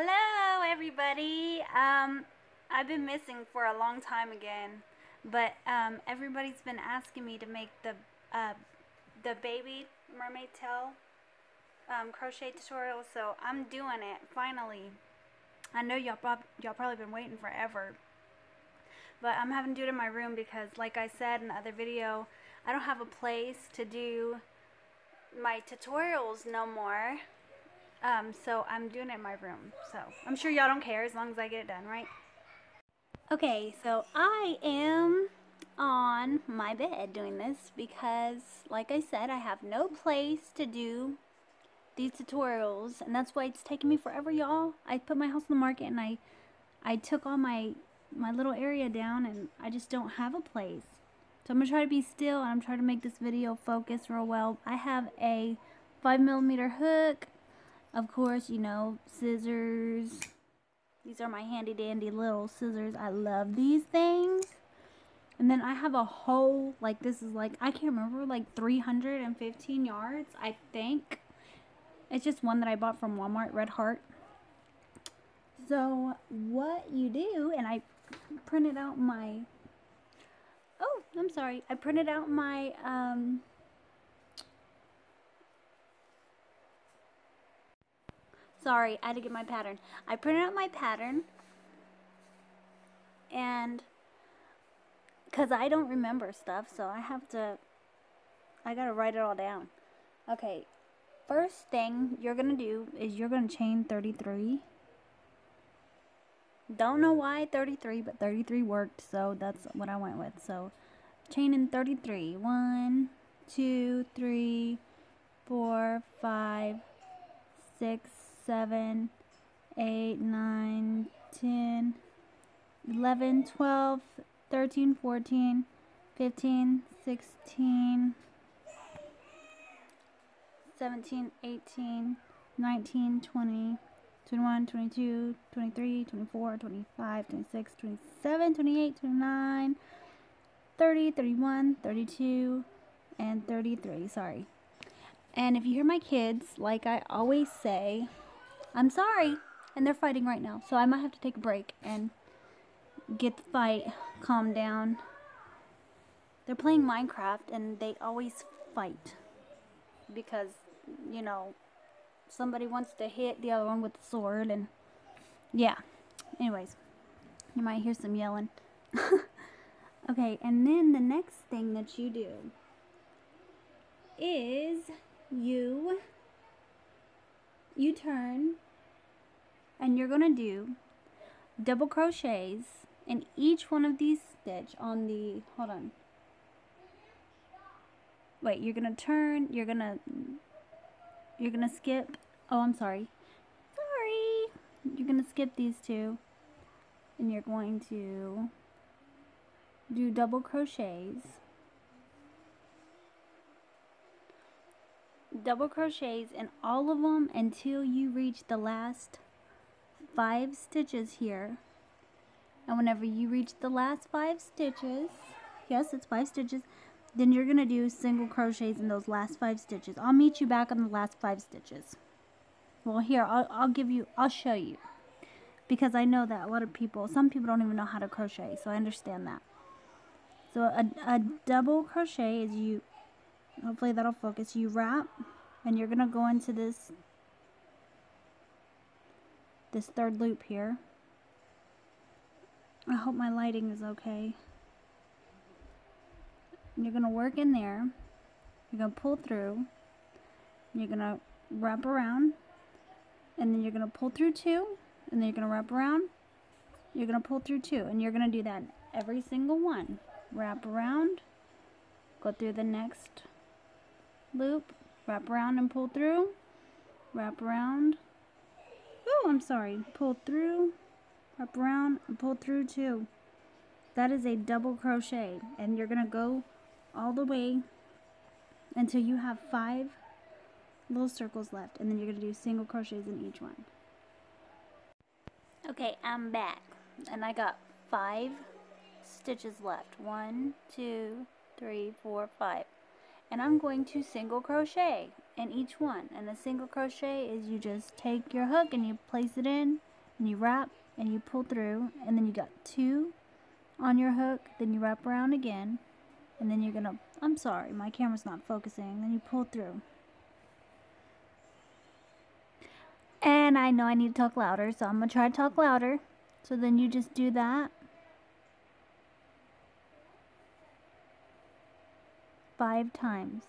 Hello everybody. I've been missing for a long time again, but everybody's been asking me to make the baby mermaid tail crochet tutorial, so I'm doing it finally. I know y'all probably been waiting forever, but I'm having to do it in my room because, like I said in the other video, I don't have a place to do my tutorials no more. So I'm doing it in my room. So I'm sure y'all don't care as long as I get it done, right? Okay, so I am on my bed doing this because, like I said, I have no place to do these tutorials, and that's why it's taking me forever, y'all. I put my house on the market and I took all my little area down, and I just don't have a place. So I'm gonna try to be still, and I'm trying to make this video focus real well. I have a 5mm hook. Of course, you know, scissors. These are my handy dandy little scissors. I love these things. And then I have a whole, like, this is like, I can't remember, like 315 yards, I think. It's just one that I bought from Walmart, Red Heart. So what you do, and I printed out my, oh, I'm sorry. I printed out my, sorry, I had to get my pattern. I printed out my pattern, and because I don't remember stuff, so I gotta write it all down. Okay, first thing you're gonna do is you're gonna chain 33. Don't know why 33, but 33 worked, so that's what I went with. So chaining 33. 1, 2, 3, 4, 5, 6, 7, 8, 9, 10, 11, 12, 13, 14, 15, 16, 17, 18, 19, 20, 21, 22, 23, 24, 25, 26, 27, 28, 29, 30, 31, 32, and 33. Sorry. And if you hear my kids, like I always say, I'm sorry, and they're fighting right now, so I might have to take a break and get the fight calmed down. They're playing Minecraft, and they always fight because, you know, somebody wants to hit the other one with the sword, and yeah. Anyways, you might hear some yelling. Okay, and then the next thing that you do is you turn, and you're gonna do double crochets in each one of these stitch on the, hold on, wait, you're gonna turn, you're gonna skip, oh, I'm sorry, you're gonna skip these two, and you're going to do double crochets in all of them until you reach the last 5 stitches here. And whenever you reach the last 5 stitches, yes, it's 5 stitches, then you're gonna do single crochets in those last 5 stitches. I'll meet you back on the last 5 stitches. Well, here, I'll show you, because I know that a lot of people, some people don't even know how to crochet, so I understand that. So a double crochet is, you, hopefully that'll focus, you wrap, and you're gonna go into this third loop here. I hope my lighting is okay. You're gonna work in there, you're gonna pull through, you're gonna wrap around, and then you're gonna pull through 2, and then you're gonna wrap around, you're gonna pull through 2, and you're gonna do that in every single one. Wrap around, go through the next loop, wrap around and pull through, wrap around, oh, I'm sorry, pull through, wrap around, and pull through 2. That is a double crochet, and you're gonna go all the way until you have 5 little circles left, and then you're gonna do single crochets in each one. Okay, I'm back, and I got 5 stitches left. 1, 2, 3, 4, 5. And I'm going to single crochet in each one. And a single crochet is you just take your hook and you place it in, and you wrap and you pull through, and then you got 2 on your hook, then you wrap around again, and then you're gonna, I'm sorry, my camera's not focusing, then you pull through. And I know I need to talk louder, so I'm gonna try to talk louder. So then you just do that 5 times.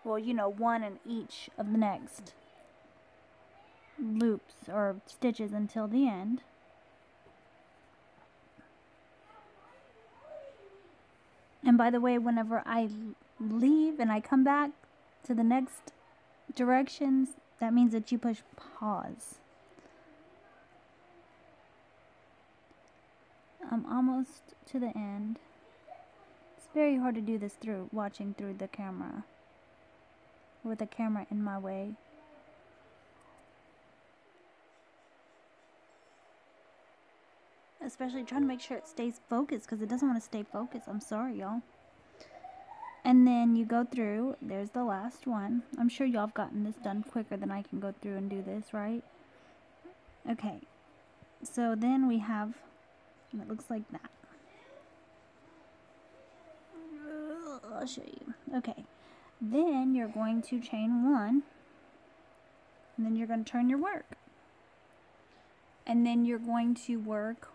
Well, you know, 1 in each of the next loops or stitches until the end. And by the way, whenever I leave and I come back to the next directions, that means that you push pause. I'm almost to the end. It's very hard to do this through watching through the camera, with the camera in my way. Especially trying to make sure it stays focused, because it doesn't want to stay focused. I'm sorry, y'all. And then you go through, there's the last one. I'm sure y'all have gotten this done quicker than I can go through and do this, right? Okay, so then we have, it looks like that. I'll show you. Okay, then you're going to chain 1, and then you're going to turn your work. And then you're going to work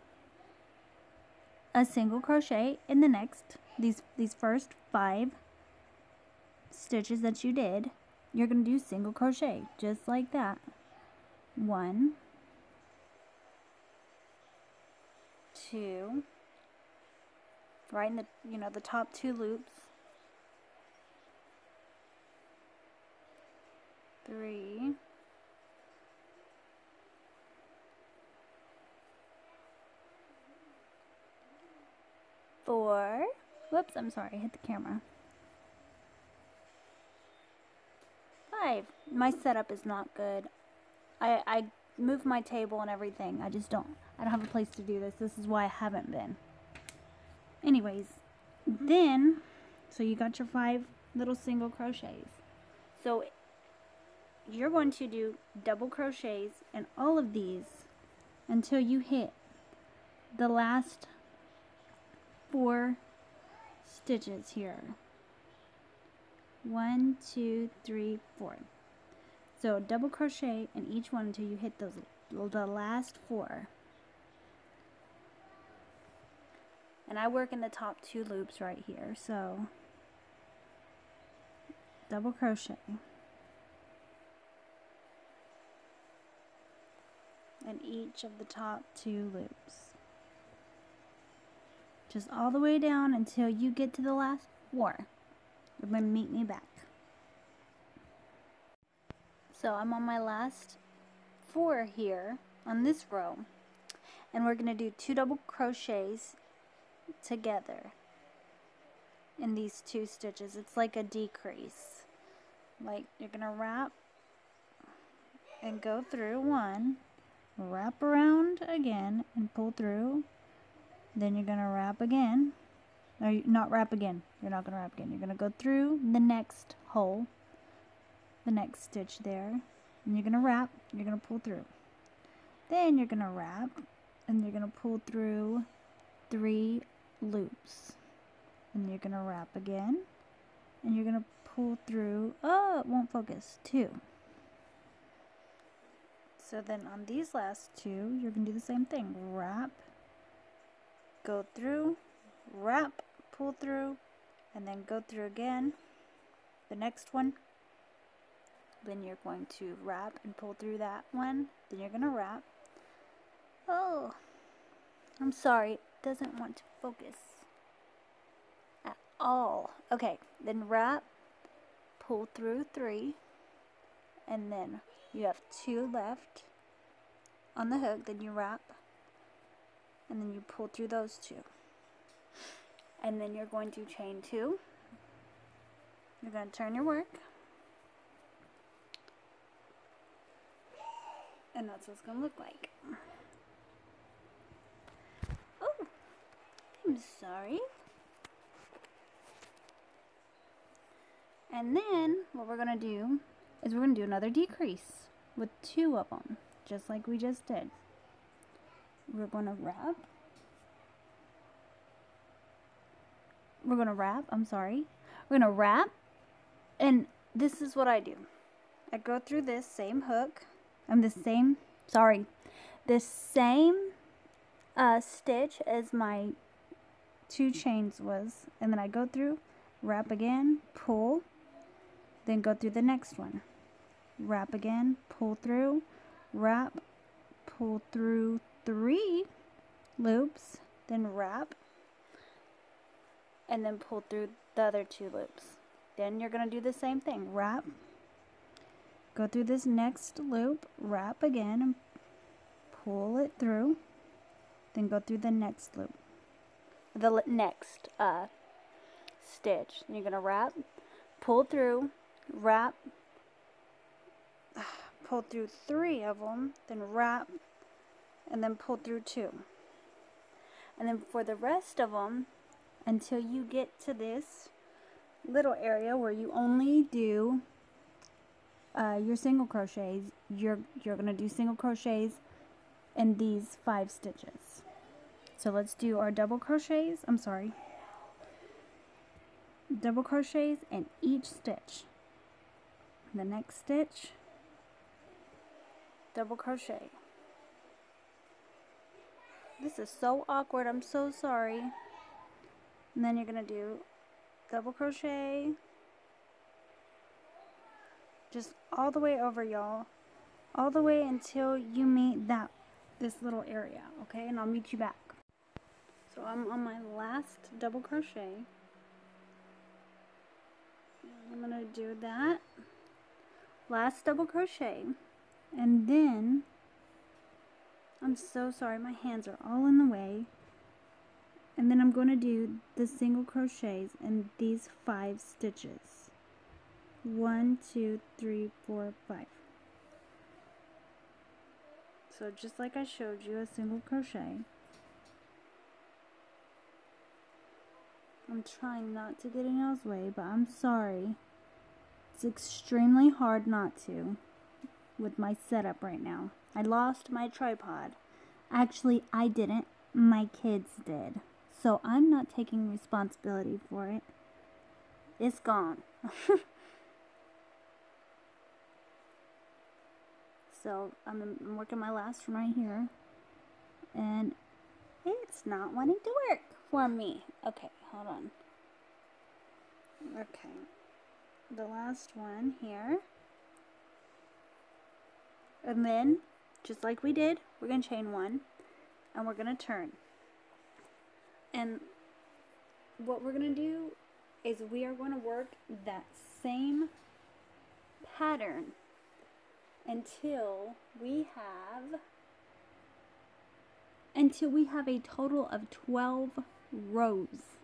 a single crochet in the next, these first 5 stitches that you did. You're going to do single crochet just like that. 1, 2, right in the, you know, the top 2 loops. 3, 4, whoops, I'm sorry, I hit the camera. 5. My setup is not good. I moved my table and everything. I don't have a place to do this. This is why I haven't been. Anyways, then, so you got your 5 little single crochets. So you're going to do double crochets in all of these until you hit the last 4 stitches here. 1, 2, 3, 4. So double crochet in each one until you hit the last 4. And I work in the top 2 loops right here, so double crochet in each of the top 2 loops. Just all the way down until you get to the last 4. You're going to meet me back. So I'm on my last 4 here on this row, and we're going to do 2 double crochets together in these 2 stitches. It's like a decrease. Like, you're going to wrap and go through 1, wrap around again and pull through. Then you're going to wrap again. Or not wrap again. You're not going to wrap again. You're going to go through the next hole, the next stitch there. And you're going to wrap. You're going to pull through. Then you're going to wrap. And you're going to pull through 3 loops. And you're going to wrap again. And you're going to pull through. Oh, it won't focus. 2. So then on these last 2, you're going to do the same thing. Wrap. Go through, wrap, pull through, and then go through again. The next one. Then you're going to wrap and pull through that one. Then you're going to wrap. Oh, I'm sorry. It doesn't want to focus at all. Okay, then wrap, pull through 3, and then you have 2 left on the hook. Then you wrap. And then you pull through those 2. And then you're going to chain 2. You're going to turn your work. And that's what it's going to look like. Oh, I'm sorry. And then what we're going to do is we're going to do another decrease with 2 of them. just like we just did. We're going to wrap. We're going to wrap, I'm sorry. We're going to wrap, and this is what I do. I go through this same hook, this same stitch as my 2 chains was, and then I go through, wrap again, pull, then go through the next one. Wrap again, pull through, wrap, pull through 3 loops, then wrap, and then pull through the other 2 loops. Then you're going to do the same thing. Wrap, go through this next loop, wrap again, and pull it through, then go through the next loop, the next stitch. And you're going to wrap, pull through, wrap, pull through 3 of them, then wrap, and then pull through 2. And then for the rest of them, until you get to this little area where you only do your single crochets, you're going to do single crochets in these 5 stitches. So let's do our double crochets, double crochets in each stitch. The next stitch, double crochet. This is so awkward, I'm so sorry. And then you're going to do double crochet, just all the way over, y'all, all the way until you meet this little area, okay? And I'll meet you back. So I'm on my last double crochet. I'm going to do that last double crochet, and then I'm so sorry, my hands are all in the way. And then I'm going to do the single crochets in these 5 stitches. 1, 2, 3, 4, 5. So just like I showed you, a single crochet. I'm trying not to get in y'all's way, but I'm sorry. It's extremely hard not to with my setup right now. I lost my tripod. Actually, I didn't. My kids did. So I'm not taking responsibility for it. It's gone. So I'm working my last one right here. And it's not wanting to work for me. Okay, hold on. Okay. The last one here. And then, just like we did, we're going to chain 1. And we're going to turn. And what we're going to do is we are going to work that same pattern until we have a total of 12 rows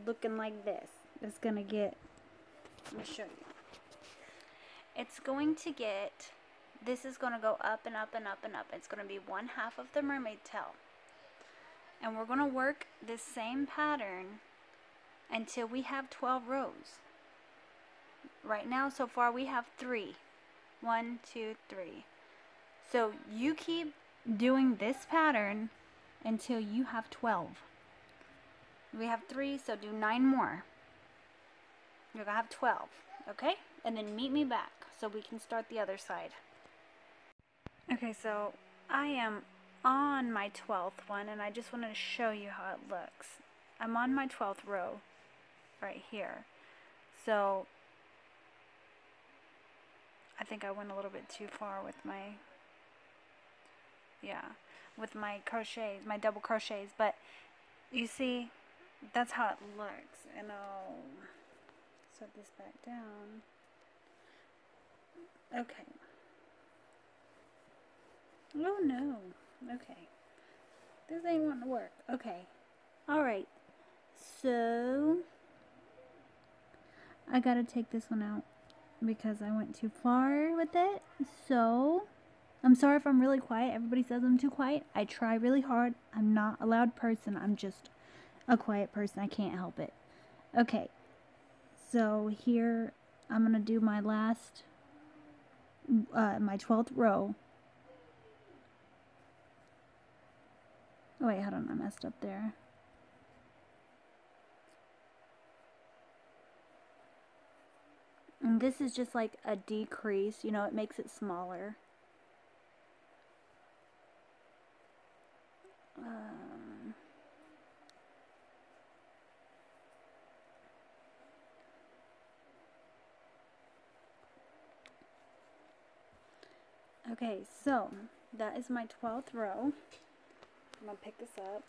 looking like this. It's going to get, let me show you. It's going to get, this is going to go up and up and up and up. It's going to be 1/2 of the mermaid tail. And we're going to work this same pattern until we have 12 rows. Right now, so far, we have 3. 1, 2, 3. So you keep doing this pattern until you have 12. We have 3, so do 9 more. You're going to have 12, okay? And then meet me back so we can start the other side. Okay, so I am on my 12th one, and I just wanted to show you how it looks. I'm on my 12th row right here. So I think I went a little bit too far with my crochets, my double crochets, but you see, that's how it looks. And I'll set this back down. Okay. Oh no. Okay. This ain't wanting to work. Okay. Alright. So I gotta take this one out because I went too far with it. So I'm sorry if I'm really quiet. Everybody says I'm too quiet. I try really hard. I'm not a loud person. I'm just a quiet person. I can't help it. Okay. So here I'm gonna do my last my 12th row. Oh wait, hold on, I messed up there. And this is just like a decrease, you know, it makes it smaller. Okay, so that is my 12th row. I'm going to pick this up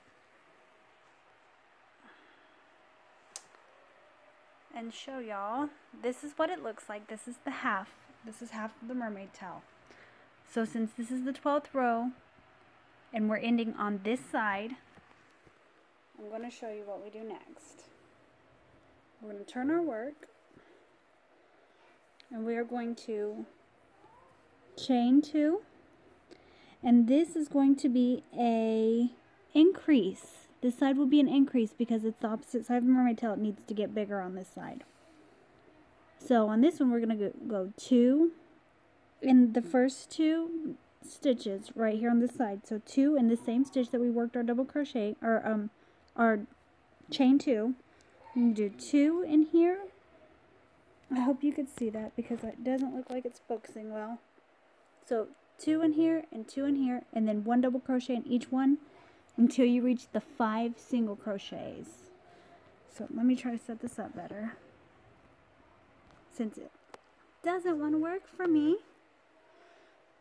and show y'all. This is what it looks like. This is the half. This is half of the mermaid tail. So since this is the 12th row and we're ending on this side, I'm going to show you what we do next. We're going to turn our work and we are going to chain 2, and this is going to be a increase. This side will be an increase because it's the opposite side of the mermaid tail. It needs to get bigger on this side. So on this one we're going to go 2 in the first 2 stitches right here on this side. So 2 in the same stitch that we worked our double crochet or our chain 2. I'm going to do 2 in here. I hope you could see that because it doesn't look like it's focusing well. So 2 in here and 2 in here, and then 1 double crochet in each one until you reach the 5 single crochets. So let me try to set this up better since it doesn't want to work for me.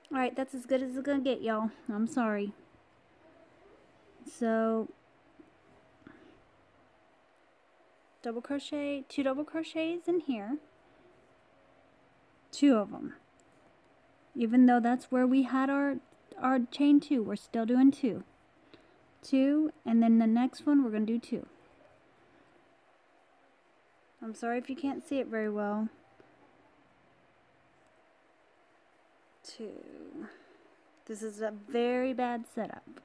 Alright, that's as good as it's gonna get, y'all. I'm sorry. So double crochet, 2 double crochets in here, 2 of them. Even though that's where we had our chain 2, we're still doing 2. 2, and then the next one we're going to do 2. I'm sorry if you can't see it very well. 2. This is a very bad setup.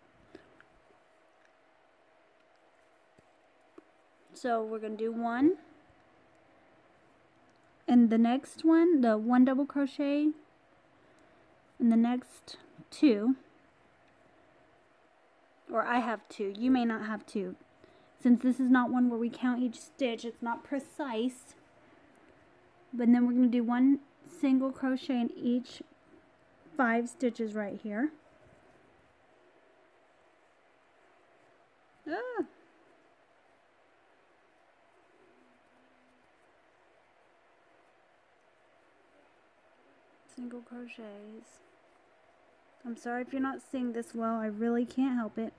So we're going to do 1. And the next one, the 1 double crochet, and the next 2, or I have 2, you may not have 2. Since this is not one where we count each stitch, it's not precise. But then we're going to do 1 single crochet in each 5 stitches right here. Ah. Single crochets. I'm sorry if you're not seeing this well, I really can't help it.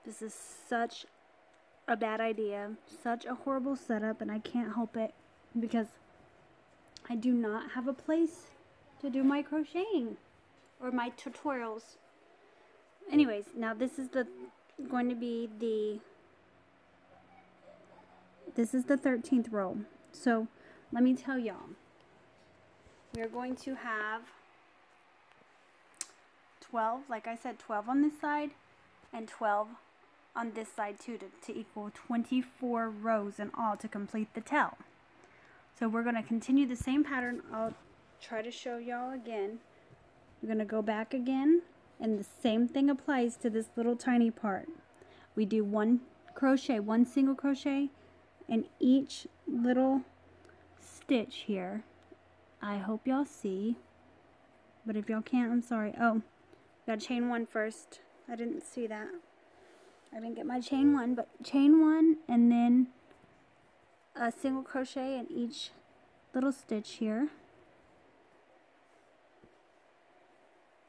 This is such a bad idea, such a horrible setup, and I can't help it because I do not have a place to do my crocheting or my tutorials. Anyways, now this is going to be the 13th row. So let me tell y'all, we're going to have 12, like I said, 12 on this side and 12 on this side too, to equal 24 rows in all to complete the tail. So we're going to continue the same pattern. I'll try to show y'all again. We're going to go back again, and the same thing applies to this little tiny part. We do 1 crochet, 1 single crochet in each little stitch here. I hope y'all see, but if y'all can't, I'm sorry. Oh, gotta chain 1 first. I didn't see that. I didn't get my chain 1, but chain 1 and then a single crochet in each little stitch here.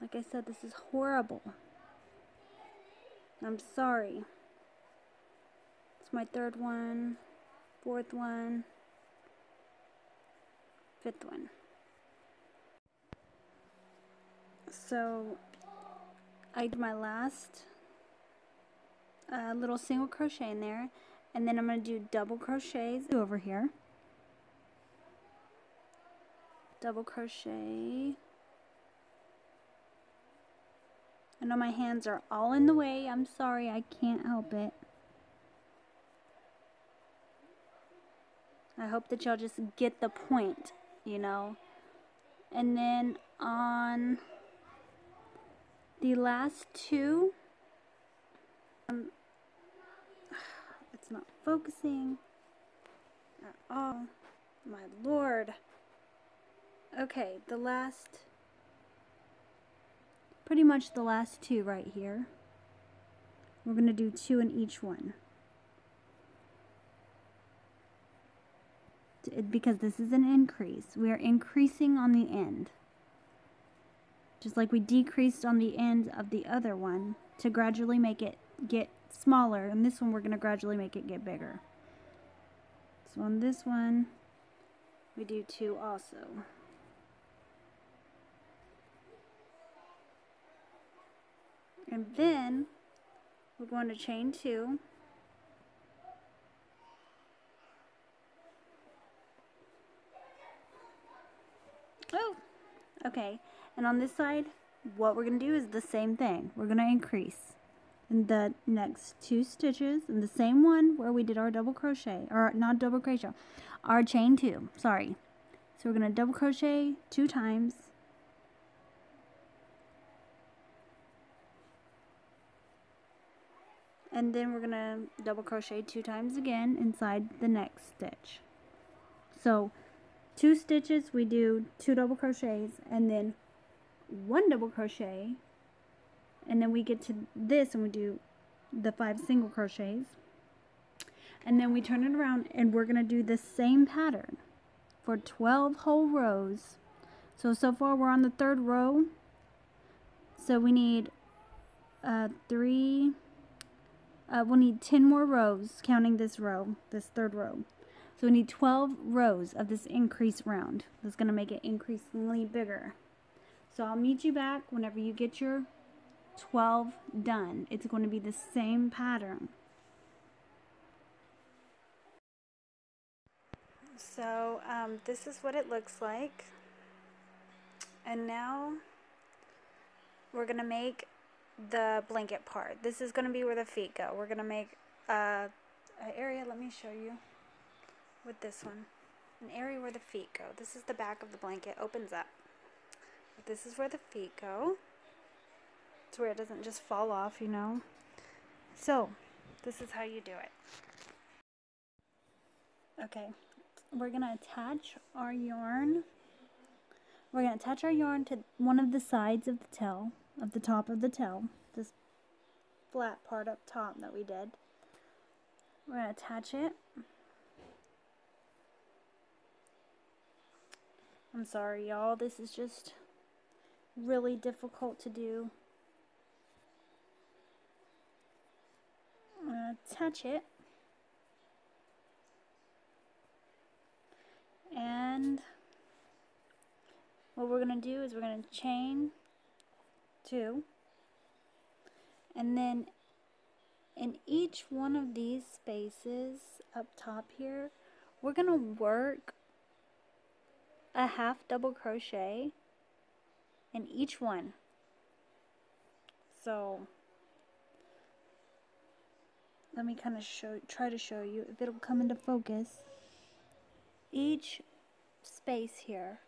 Like I said, this is horrible. I'm sorry. It's my 3rd one, 4th one, 5th one. So I did my last little single crochet in there, and then I'm going to do double crochets over here. Double crochet. I know my hands are all in the way. I'm sorry, I can't help it. I hope that y'all just get the point, you know. And then on the last two, it's not focusing at all. My lord. Okay, pretty much the last two right here. We're going to do 2 in each one. Because this is an increase. We are increasing on the end. Just like we decreased on the end of the other one to gradually make it get smaller. And this one we're going to gradually make it get bigger. So on this one, we do 2 also. And then we're going to chain 2. Oh, okay. And on this side, what we're going to do is the same thing. We're going to increase in the next 2 stitches in the same one where we did our double crochet, or not double crochet, our chain 2, sorry. So we're going to double crochet 2 times. And then we're going to double crochet 2 times again inside the next stitch. So 2 stitches, we do 2 double crochets, and then 1 double crochet, and then we get to this and we do the 5 single crochets, and then we turn it around and we're going to do the same pattern for 12 whole rows. So far we're on the 3rd row, so we need we'll need 10 more rows, counting this row, this 3rd row. So we need 12 rows of this increase round. That's going to make it increasingly bigger. So I'll meet you back whenever you get your 12 done. It's going to be the same pattern. So this is what it looks like. And now we're going to make the blanket part. This is going to be where the feet go. We're going to make an area, let me show you with this one. An area where the feet go. This is the back of the blanket, opens up. This is where the feet go. It's where it doesn't just fall off, you know. So, this is how you do it. Okay, we're going to attach our yarn. We're going to attach our yarn to one of the sides of the tail, of the top of the tail. This flat part up top that we did. We're going to attach it. I'm sorry, y'all. This is just really difficult to do. I'm going to attach it. And what we're going to do is we're going to chain 2. And then in each one of these spaces up top here, we're going to work a half double crochet in each one. So let me kind of try to show you if it'll come into focus. Each space here,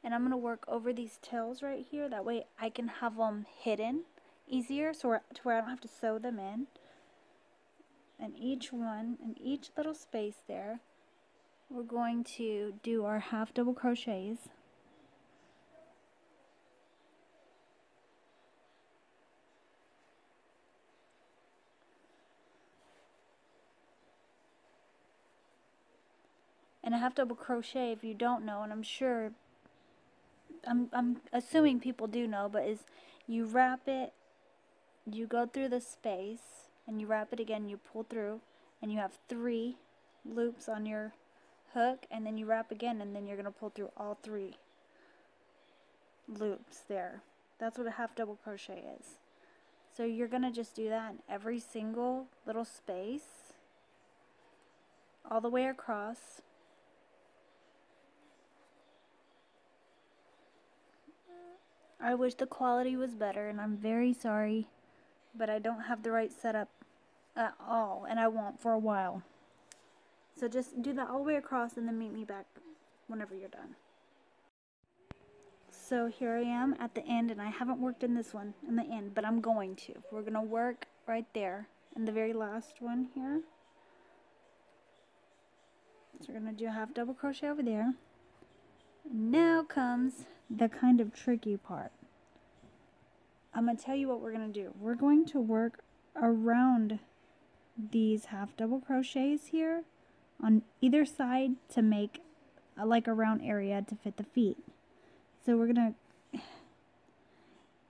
and I'm going to work over these tails right here, that way I can have them hidden easier, to where I don't have to sew them in. And each one, in each little space there, we're going to do our half double crochets. And a half double crochet, if you don't know, and I'm assuming people do know, but is you wrap it, you go through the space, and you wrap it again, you pull through, and you have 3 loops on your hook, and then you wrap again, and then you're going to pull through all 3 loops there. That's what a half double crochet is. So you're going to just do that in every single little space, all the way across. I wish the quality was better, and I'm very sorry, but I don't have the right setup at all, and I won't for a while. So just do that all the way across and then meet me back whenever you're done. So here I am at the end, and I haven't worked in this one in the end, but I'm going to. We're going to work right there in the very last one here. So we're going to do a half double crochet over there. And now comes the kind of tricky part. I'm going to tell you what we're going to do. We're going to work around these half double crochets here on either side to make like a round area to fit the feet. So we're going to,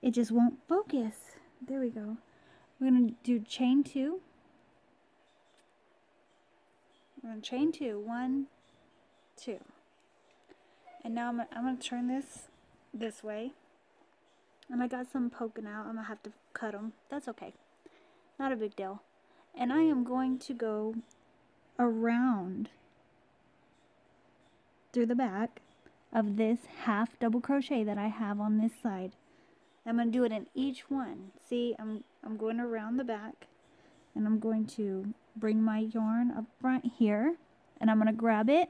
it just won't focus. There we go. We're going to do chain 2. We're going to chain 2. 1, 2. And now I'm going to turn this way. And I got some poking out. I'm going to have to cut them. That's okay. Not a big deal. And I am going to go around through the back of this half double crochet that I have on this side. I'm going to do it in each one. See, I'm going around the back, and I'm going to bring my yarn up front here, and I'm going to grab it,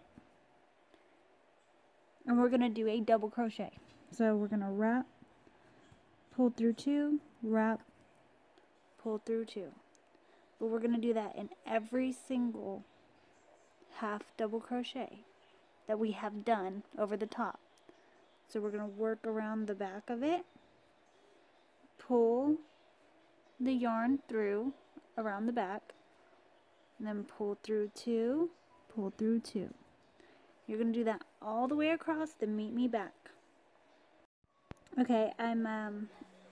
and we're going to do a double crochet. So we're going to wrap, pull through 2, wrap, pull through 2. But we're going to do that in every single half double crochet that we have done over the top. So we're going to work around the back of it, pull the yarn through around the back, and then pull through 2, pull through 2. You're going to do that all the way across, then meet me back. Okay, I'm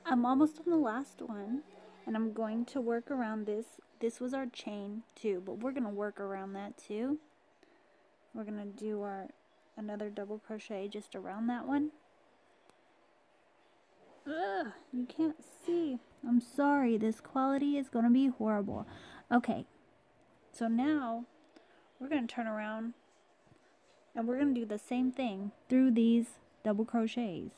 almost on the last one, and I'm going to work around this. This was our chain 2, but we're going to work around that too. We're going to do another double crochet just around that one. Ugh, you can't see. I'm sorry, this quality is going to be horrible. Okay, so now we're going to turn around and we're going to do the same thing through these double crochets.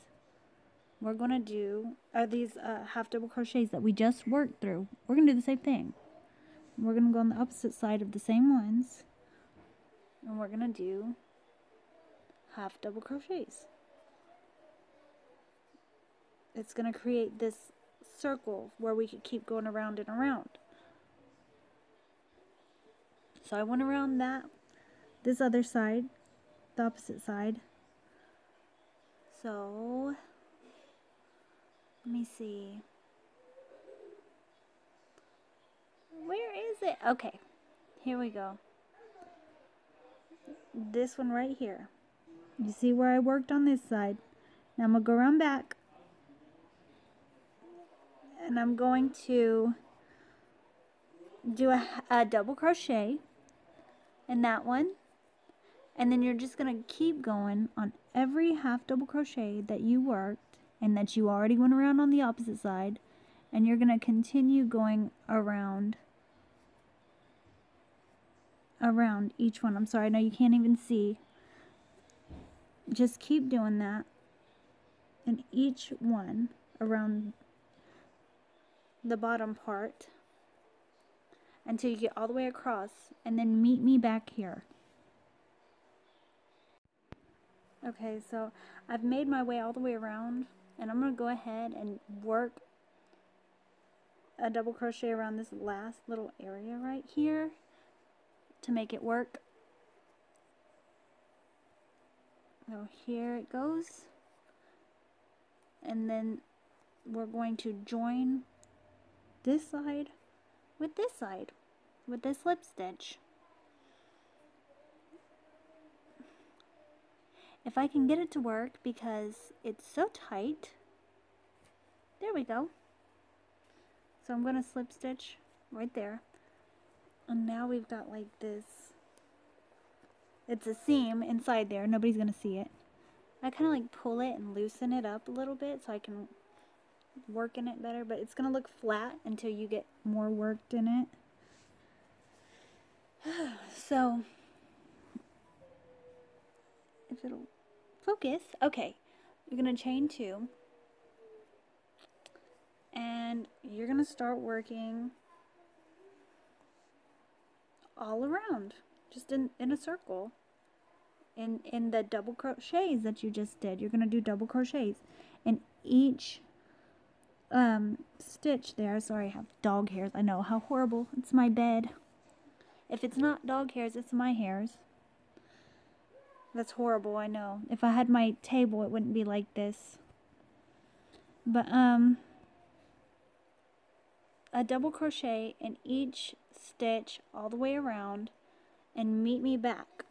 We're going to do these half double crochets that we just worked through. We're going to do the same thing. We're going to go on the opposite side of the same ones, and we're going to do half double crochets. It's going to create this circle where we could keep going around and around. So I went around this other side, the opposite side. So let me see. Where is it? Okay, here we go. This one right here. You see where I worked on this side. Now I'm going to go around back. And I'm going to do a double crochet in that one. And then you're just going to keep going on every half double crochet that you worked and that you already went around on the opposite side. And you're going to continue going around each one. I'm sorry, I know you can't even see. Just keep doing that in each one around the bottom part until you get all the way across, and then meet me back here. Okay, so I've made my way all the way around, and I'm going to go ahead and work a double crochet around this last little area right here to make it work. So here it goes, and then we're going to join this side with this side with this slip stitch. If I can get it to work, because it's so tight. There we go. So I'm going to slip stitch right there, and now we've got like this. It's a seam inside there. Nobody's going to see it. I kind of like pull it and loosen it up a little bit so I can work in it better, but it's going to look flat until you get more worked in it. So, if it'll focus. Okay, you're going to chain 2, and you're going to start working all around, just in a circle. in the double crochets that you just did. You're going to do double crochets in each stitch there. Sorry, I have dog hairs. I know, how horrible. It's my bed. If it's not dog hairs, it's my hairs. That's horrible, I know. If I had my table, it wouldn't be like this. But a double crochet in each stitch all the way around and meet me back.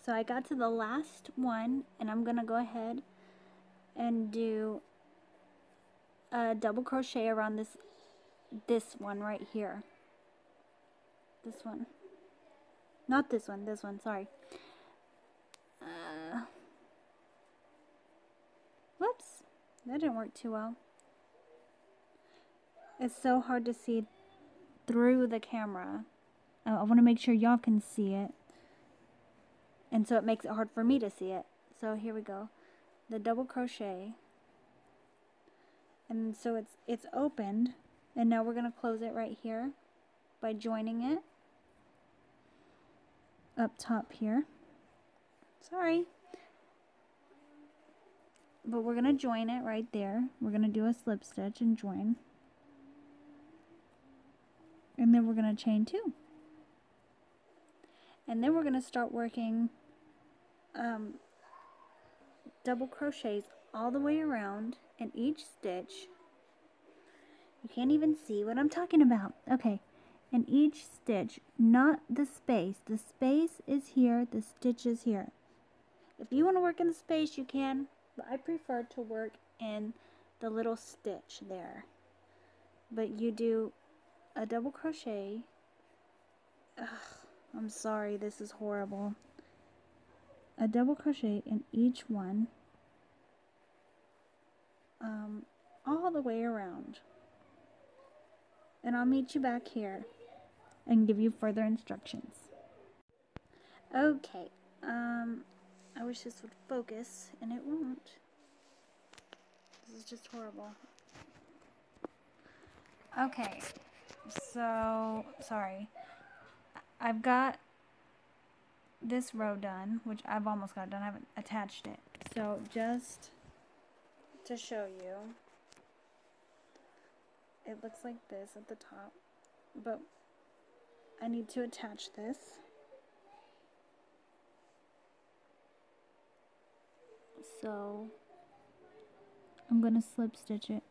So I got to the last one, and I'm gonna go ahead and do a double crochet around this one right here. This one. Not this one, sorry. Whoops, that didn't work too well. It's so hard to see through the camera. I want to make sure y'all can see it. And so it makes it hard for me to see it. So here we go. The double crochet. And so it's opened. And now we're going to close it right here by joining it up top here. Sorry. But we're going to join it right there. We're going to do a slip stitch and join. And then we're going to chain 2. And then we're going to start working double crochets all the way around in each stitch. You can't even see what I'm talking about. Okay, in each stitch, not the space. The space is here, the stitch is here. If you want to work in the space, you can, but I prefer to work in the little stitch there. But you do a double crochet. Ugh, I'm sorry, this is horrible. A double crochet in each one, all the way around. And I'll meet you back here and give you further instructions. Okay, I wish this would focus, and it won't. This is just horrible. Okay, so, sorry. I've got this row done, which I've almost got done. I haven't attached it. So just to show you, it looks like this at the top, but I need to attach this. So I'm going to slip stitch it.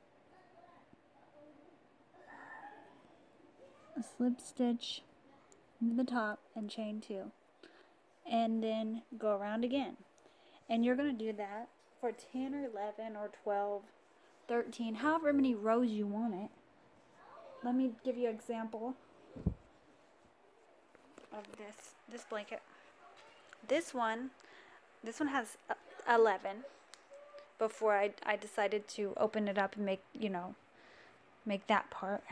A slip stitch into the top and chain 2. And then go around again. And you're going to do that for 10 or 11 or 12, 13, however many rows you want it. Let me give you an example of this blanket. This one has 11 before I decided to open it up and make, make that part.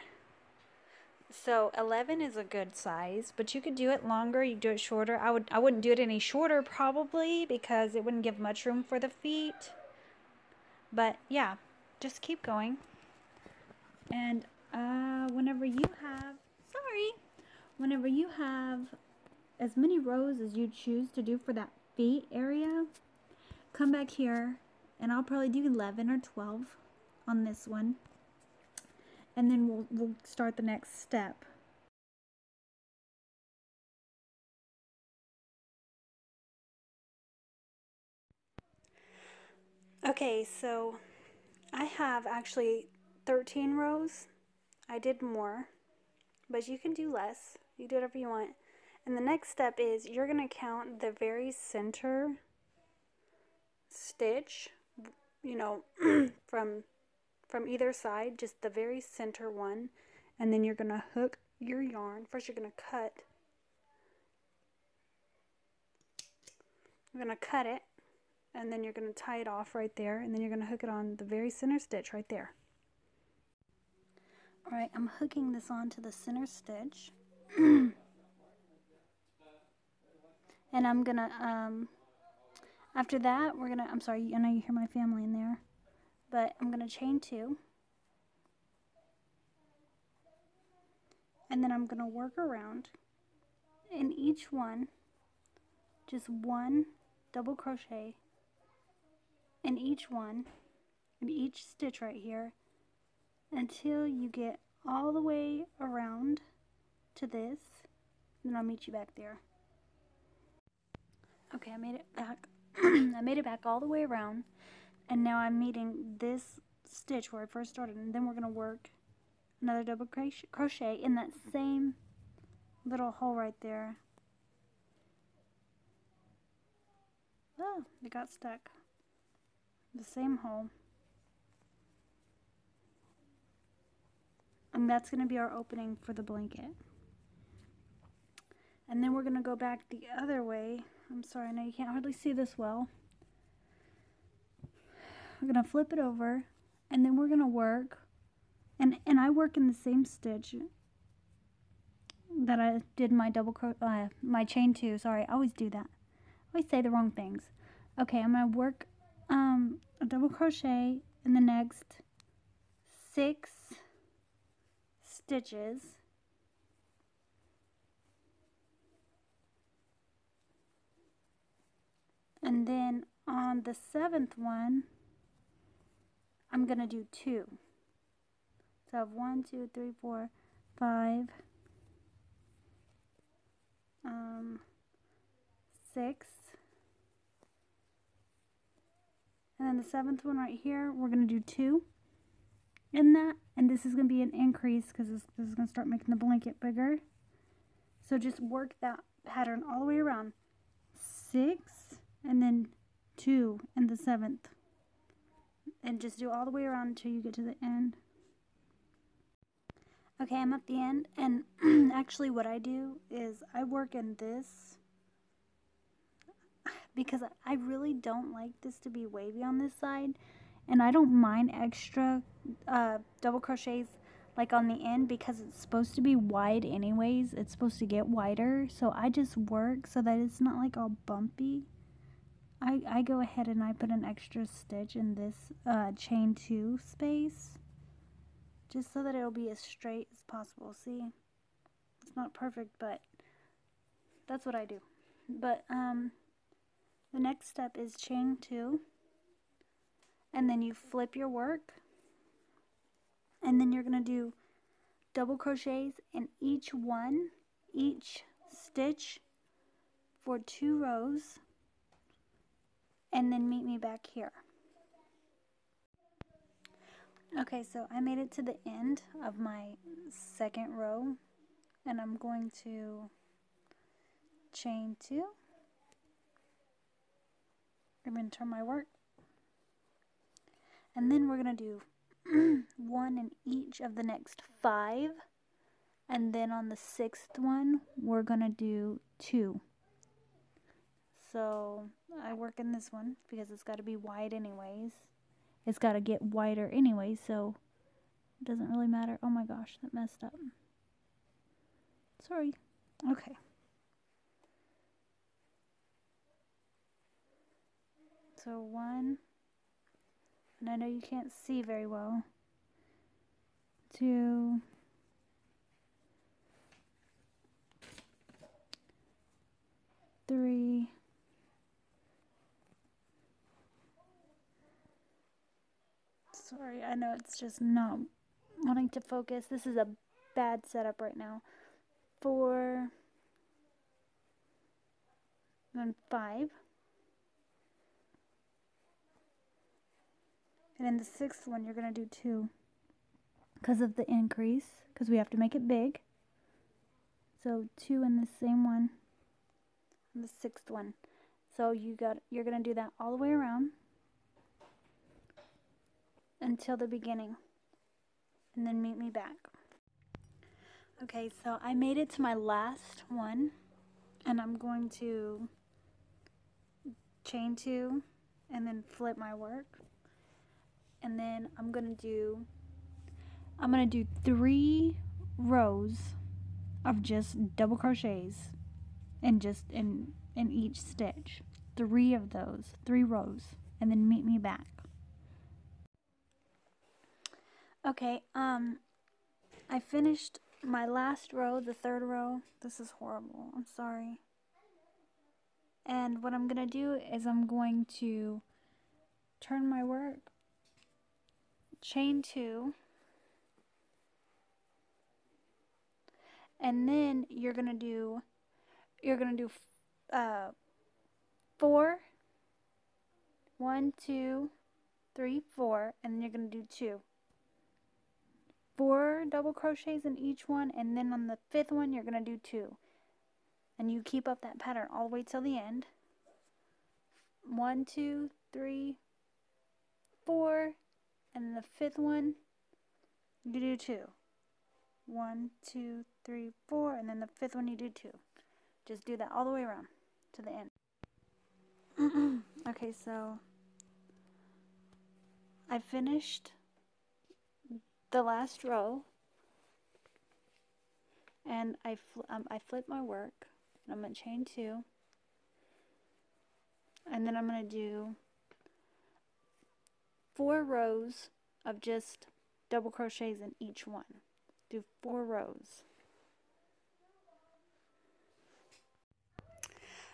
So 11 is a good size, but you could do it longer, you could do it shorter. I wouldn't do it any shorter probably because it wouldn't give much room for the feet. But yeah, just keep going. And whenever you have as many rows as you choose to do for that feet area, come back here and I'll probably do 11 or 12 on this one. And then we'll start the next step. Okay, so I have actually 13 rows. I did more, but you can do less. You do whatever you want. And the next step is you're going to count the very center stitch, from either side, just the very center one, and then you're going to hook your yarn. First you're going to cut. You're going to cut it, and then you're going to tie it off right there, and then you're going to hook it on the very center stitch right there. Alright, I'm hooking this onto the center stitch. And I'm going to, after that, we're going to, I'm sorry, I know you hear my family in there, but I'm going to chain 2. And then I'm going to work around in each one, just one double crochet in each one, in each stitch right here, until you get all the way around to this. Then I'll meet you back there. Okay, I made it back. I made it back all the way around, and now I'm meeting this stitch where I first started, and then we're going to work another double crochet in that same little hole right there. Oh, it got stuck. The same hole. And that's going to be our opening for the blanket. And then we're going to go back the other way. I'm sorry, I know you can't hardly see this well. We're going to flip it over, and then we're going to work. And I work in the same stitch that I did my my chain 2. Sorry, I always do that. I always say the wrong things. Okay, I'm going to work a double crochet in the next 6 stitches. And then on the 7th one, I'm going to do 2. So I have 1, 2, 3, 4, 5, 6. And then the 7th one right here, we're going to do 2 in that. And this is going to be an increase because this is going to start making the blanket bigger. So just work that pattern all the way around. 6 and then 2 in the 7th. And just do all the way around until you get to the end. Okay, I'm at the end, and actually what I do is I work in this because I really don't like this to be wavy on this side, and I don't mind extra double crochets like on the end because it's supposed to be wide anyways. It's supposed to get wider, so I just work so that it's not like all bumpy. I go ahead and I put an extra stitch in this chain 2 space, just so that it'll be as straight as possible. See, it's not perfect, but that's what I do. But the next step is chain 2, and then you flip your work, and then you're gonna do double crochets in each stitch for 2 rows, and then meet me back here. Okay, so I made it to the end of my 2nd row, and I'm going to chain 2. I'm going to turn my work, and then we're going to do 1 in each of the next 5, and then on the 6th one we're going to do 2. So I work in this one because it's got to be wide anyways. It's got to get wider anyway, so it doesn't really matter. Oh my gosh, that messed up. Sorry. Okay. So 1, and I know you can't see very well. 2, 3, sorry, I know it's just not wanting to focus. This is a bad setup right now. 4, then 5. And in the 6th one, you're going to do 2 because of the increase, because we have to make it big. So 2 in the same one, in the 6th one. So you're going to do that all the way around until the beginning, and then meet me back. Okay, so I made it to my last one, and I'm going to chain 2 and then flip my work, and then I'm gonna do 3 rows of just double crochets and just in each stitch. 3 of those, 3 rows, and then meet me back. Okay, I finished my last row, the 3rd row. This is horrible, I'm sorry. And what I'm going to do is I'm going to turn my work, chain 2, and then you're going to do 4, 1, 2, 3, 4, and then you're going to do 2. 4 double crochets in each one, and then on the 5th one you're going to do 2. And you keep up that pattern all the way till the end. 1, 2, 3, 4, and then the 5th one you do 2. 1, 2, 3, 4, and then the 5th one you do 2. Just do that all the way around to the end. Okay, so I finished the last row, and I flip my work, and I'm going to chain 2, and then I'm going to do 4 rows of just double crochets in each one. Do 4 rows.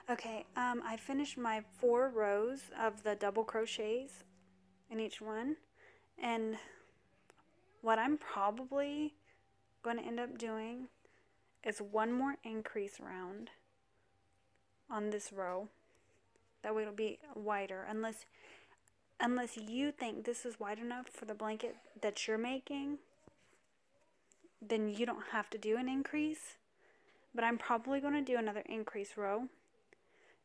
Okay, I finished my 4 rows of the double crochets in each one, and what I'm probably going to end up doing is one more increase round on this row. That way it'll be wider, unless you think this is wide enough for the blanket that you're making, then you don't have to do an increase. But I'm probably going to do another increase row,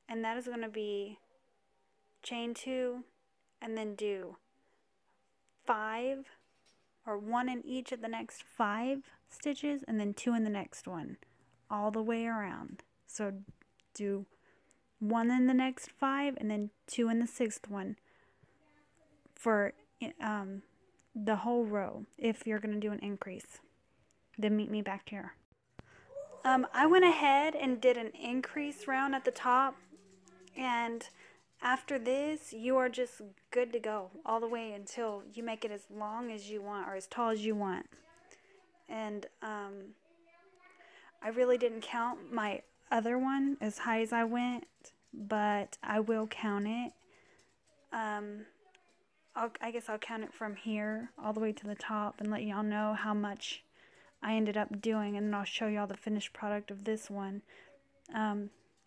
and that is going to be chain 2 and then do 5 or 1 in each of the next 5 stitches, and then 2 in the next one, all the way around. So do 1 in the next 5 and then 2 in the 6th one for the whole row. If you're going to do an increase, then meet me back here. I went ahead and did an increase round at the top, and after this you are just good to go all the way until you make it as long as you want or as tall as you want. And I really didn't count my other one as high as I went, but I will count it. I guess I'll count it from here all the way to the top and let y'all know how much I ended up doing, and then I'll show y'all the finished product of this one.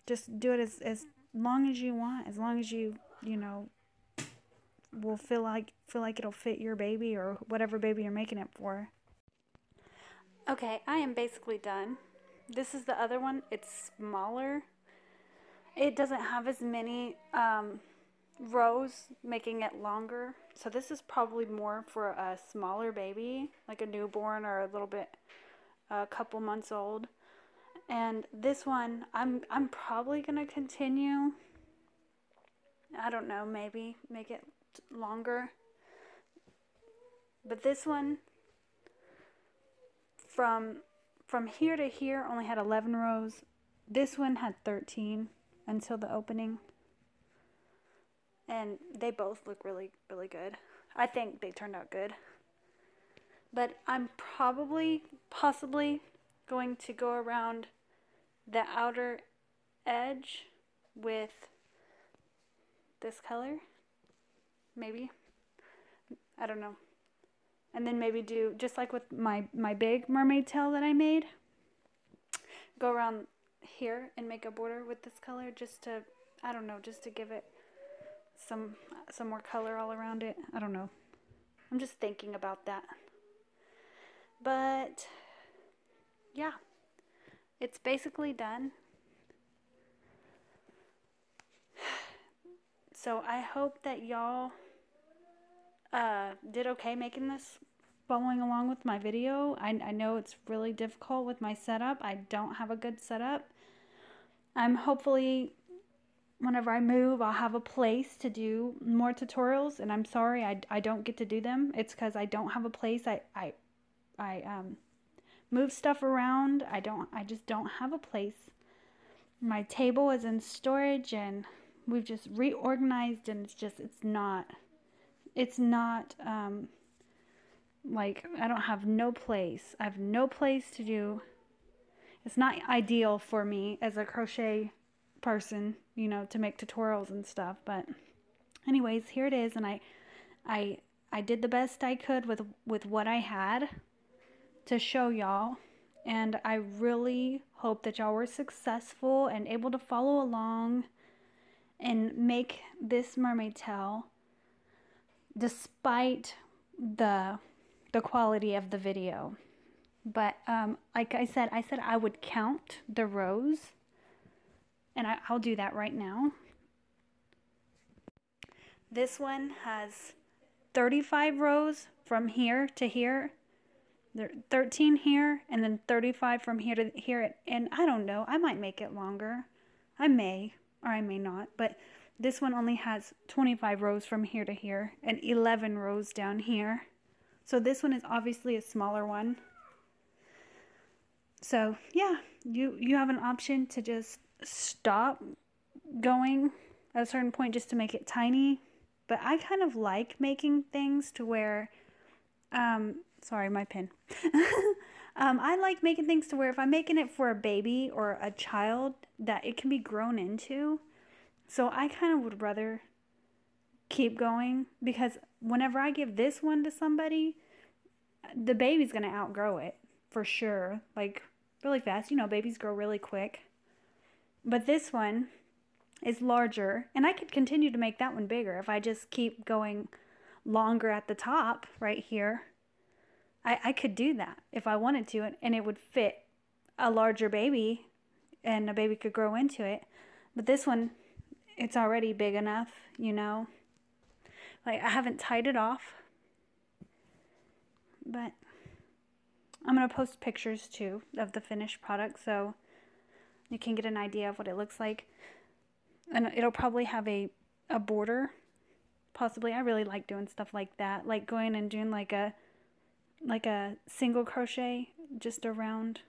Just do it as long as you want, as long as you know, will feel like it'll fit your baby or whatever baby you're making it for. Okay, I am basically done. This is the other one. It's smaller. It doesn't have as many rows, making it longer. So this is probably more for a smaller baby, like a newborn or a couple months old. And this one, I'm probably gonna continue. I don't know, maybe make it longer. But this one, from here to here, only had 11 rows. This one had 13 until the opening. And they both look really, really good. I think they turned out good. But I'm possibly going to go around the outer edge with this color. Maybe. I don't know. And then maybe do, just like with my big mermaid tail that I made, go around here and make a border with this color just to, I don't know, just to give it some more color all around it. I don't know. I'm just thinking about that. But yeah, it's basically done. So I hope that y'all did okay making this, following along with my video. I know it's really difficult with my setup. I don't have a good setup. I'm hopefully, whenever I move, I'll have a place to do more tutorials, and I'm sorry I don't get to do them. It's because I don't have a place. I move stuff around. I just don't have a place. My table is in storage, and we've just reorganized, and it's not like, I don't have no place. I have no place to do. It's not ideal for me as a crochet person, you know, to make tutorials and stuff. But anyways, here it is, and I did the best I could with what I had to show y'all, and I really hope that y'all were successful and able to follow along and make this mermaid tail despite the quality of the video. But like I said I would count the rows, and I'll do that right now. This one has 35 rows from here to here. There are 13 here, and then 35 from here to here. And I don't know, I might make it longer. I may, or I may not. But this one only has 25 rows from here to here, and 11 rows down here. So this one is obviously a smaller one. So yeah, you have an option to just stop going at a certain point just to make it tiny. But I kind of like making things to where, sorry, my pen. I like making things to where if I'm making it for a baby or a child, that it can be grown into. So I kind of would rather keep going, because whenever I give this one to somebody, the baby's going to outgrow it for sure. Like really fast. You know, babies grow really quick. But this one is larger, and I could continue to make that one bigger if I just keep going longer at the top right here. I could do that if I wanted to, and it would fit a larger baby, and a baby could grow into it. But this one, it's already big enough, you know. Like, I haven't tied it off, but I'm going to post pictures too of the finished product so you can get an idea of what it looks like. And it'll probably have a border, possibly. I really like doing stuff like that, like going and doing like a single crochet just around.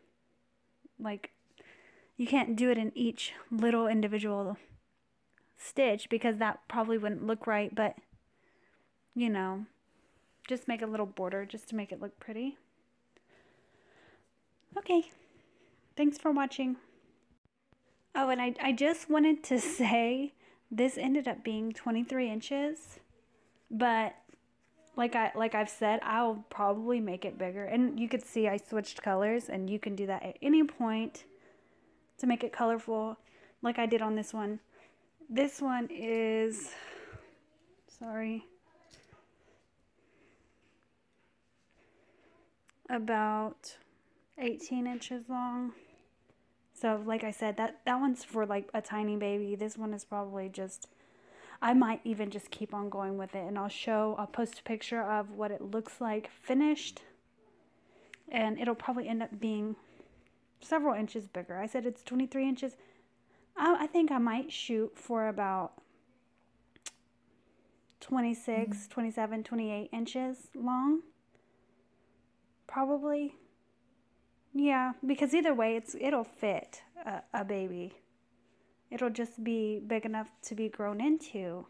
Like, you can't do it in each little individual stitch because that probably wouldn't look right, but you know, just make a little border just to make it look pretty. Okay, thanks for watching. Oh, and I just wanted to say this ended up being 23 inches, but like I've said, I'll probably make it bigger. And you could see I switched colors, and you can do that at any point to make it colorful, like I did on this one. This one is, sorry, about 18 inches long. So like I said, that one's for like a tiny baby. This one is probably just, I might even just keep on going with it, and I'll post a picture of what it looks like finished, and it'll probably end up being several inches bigger. I said it's 23 inches. I think I might shoot for about 26, 27, 28 inches long. Probably. Yeah, because either way, it'll fit a baby. It'll just be big enough to be grown into.